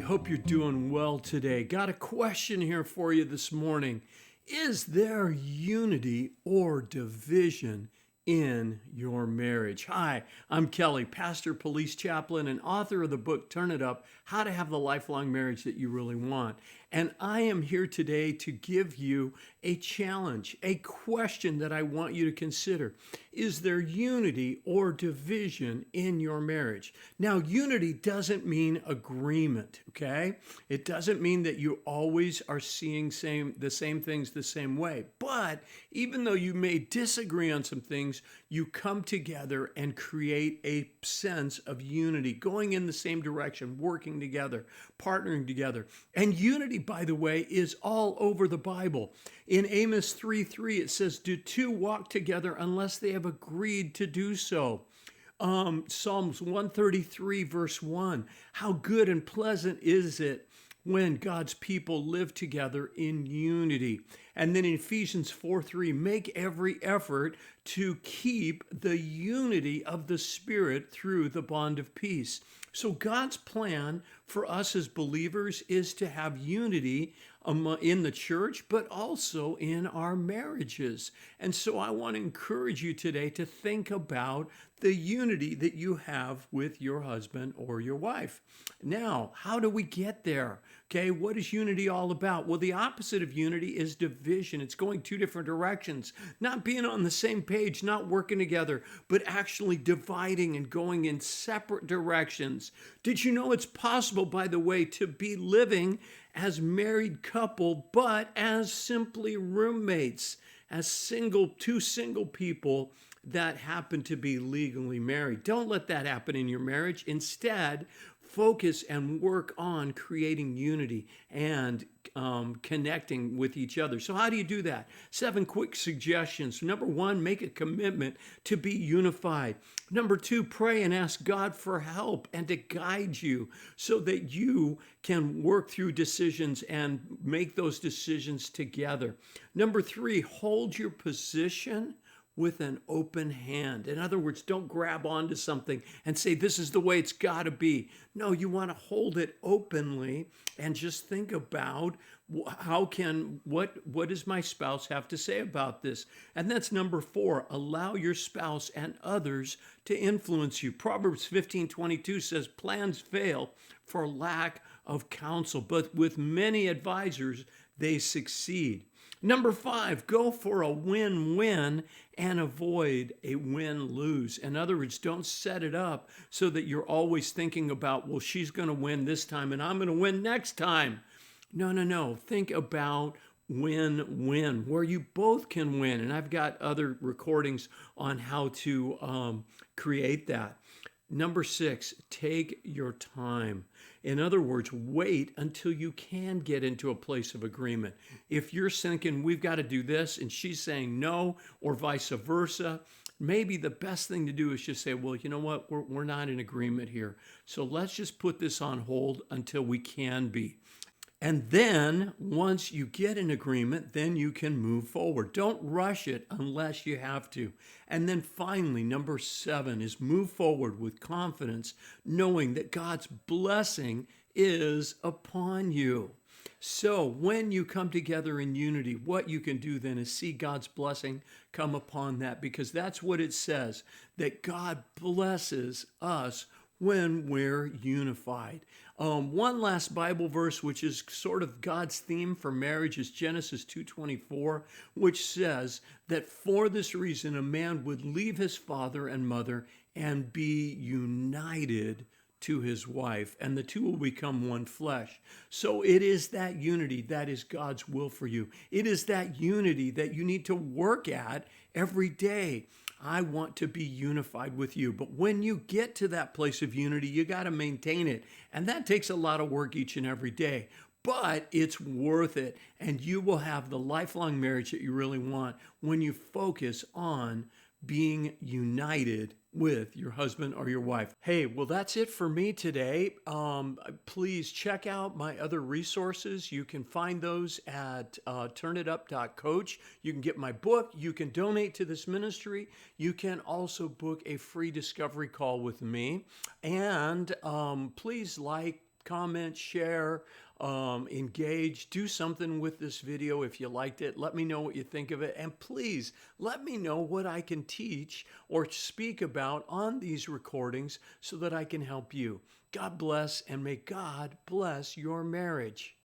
Hope you're doing well today. Got a question here for you this morning. Is there unity or division in your marriage? Hi, I'm Kelly, pastor, police chaplain, and author of the book Turn It Up: How to Have the Lifelong Marriage That You Really Want. And I am here today to give you a challenge, a question that I want you to consider. Is there unity or division in your marriage? Now, unity doesn't mean agreement, okay? It doesn't mean that you always are seeing the same things the same way. But even though you may disagree on some things, you come together and create a sense of unity, going in the same direction, working together, partnering together. And unity, by the way, is all over the Bible. In Amos 3:3, it says, "Do two walk together unless they have agreed to do so?" Psalms 133, verse 1, "How good and pleasant is it when God's people live together in unity." And then in Ephesians 4:3, "Make every effort to keep the unity of the Spirit through the bond of peace." So God's plan for us as believers is to have unity in the church, but also in our marriages. And so I want to encourage you today to think about the unity that you have with your husband or your wife. Now, how do we get there? Okay, what is unity all about? Well, the opposite of unity is division. It's going two different directions, not being on the same page, not working together, but actually dividing and going in separate directions. Did you know it's possible, by the way, to be living as married couple, but as simply roommates, as two single people that happen to be legally married? Don't let that happen in your marriage. Instead, focus and work on creating unity and connecting with each other. So how do you do that? 7 quick suggestions. Number 1, make a commitment to be unified. Number 2, pray and ask God for help and to guide you so that you can work through decisions and make those decisions together. Number 3, hold your position with an open hand. In other words, don't grab onto something and say, this is the way it's got to be. No, you want to hold it openly and just think about what does my spouse have to say about this? And that's number 4, allow your spouse and others to influence you. Proverbs 15:22 says, plans fail for lack of counsel, but with many advisors, they succeed. Number 5, go for a win-win and avoid a win-lose. In other words, don't set it up so that you're always thinking about, well, she's going to win this time and I'm going to win next time. No. Think about win-win, where you both can win. And I've got other recordings on how to create that. Number 6, take your time. In other words, wait until you can get into a place of agreement. If you're thinking, we've got to do this, and she's saying no, or vice versa, maybe the best thing to do is just say, well, you know what, we're not in agreement here. So let's just put this on hold until we can be. And then once you get an agreement, then you can move forward. Don't rush it unless you have to. And then finally, number 7 is move forward with confidence, knowing that God's blessing is upon you. So when you come together in unity, what you can do then is see God's blessing come upon that, because that's what it says, that God blesses us when we're unified. One last Bible verse, which is sort of God's theme for marriage, is Genesis 2:24, which says that for this reason, a man would leave his father and mother and be united to his wife, and the two will become one flesh. So it is that unity that is God's will for you. It is that unity that you need to work at every day. I want to be unified with you. But when you get to that place of unity, you got to maintain it. And that takes a lot of work each and every day. But it's worth it. And you will have the lifelong marriage that you really want when you focus on being united with your husband or your wife. Hey, well, that's it for me today. Please check out my other resources. You can find those at turnitup.coach. You can get my book. You can donate to this ministry. You can also book a free discovery call with me. And please like, comment, share, engage, do something with this video if you liked it. Let me know what you think of it. And please let me know what I can teach or speak about on these recordings so that I can help you. God bless, and may God bless your marriage.